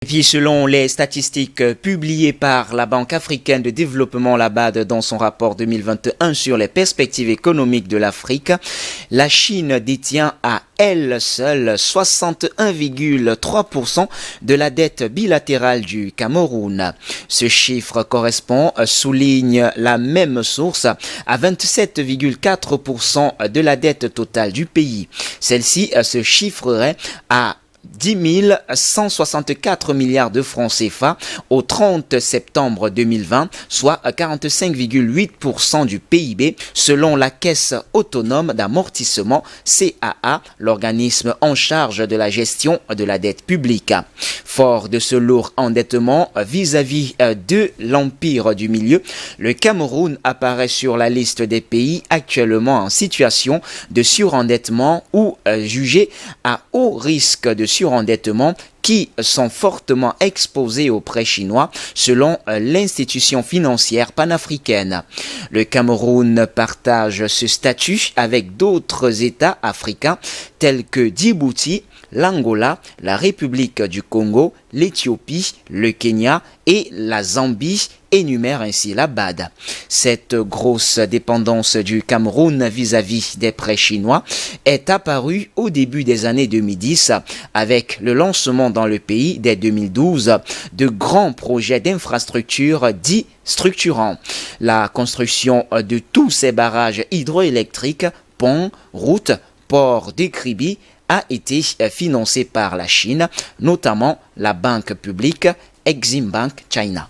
Et puis selon les statistiques publiées par la Banque africaine de développement, la BAD, dans son rapport 2021 sur les perspectives économiques de l'Afrique, la Chine détient à elle seule 61,3% de la dette bilatérale du Cameroun. Ce chiffre correspond, souligne la même source, à 27,4% de la dette totale du pays. Celle-ci se chiffrerait à 10 164 milliards de francs CFA au 30 septembre 2020, soit 45,8% du PIB, selon la Caisse autonome d'amortissement CAA, l'organisme en charge de la gestion de la dette publique. Fort de ce lourd endettement vis-à-vis de l'Empire du Milieu, le Cameroun apparaît sur la liste des pays actuellement en situation de surendettement ou jugés à haut risque de surendettement qui sont fortement exposés aux prêts chinois selon l'institution financière panafricaine. Le Cameroun partage ce statut avec d'autres États africains tels que Djibouti, l'Angola, la République du Congo, l'Éthiopie, le Kenya et la Zambie, énumère ainsi la BAD. Cette grosse dépendance du Cameroun vis-à-vis des prêts chinois est apparue au début des années 2010 avec le lancement dans le pays dès 2012 de grands projets d'infrastructures dits structurants. La construction de tous ces barrages hydroélectriques, ponts, routes, ports de Kribi a été financée par la Chine, notamment la banque publique Exim Bank China.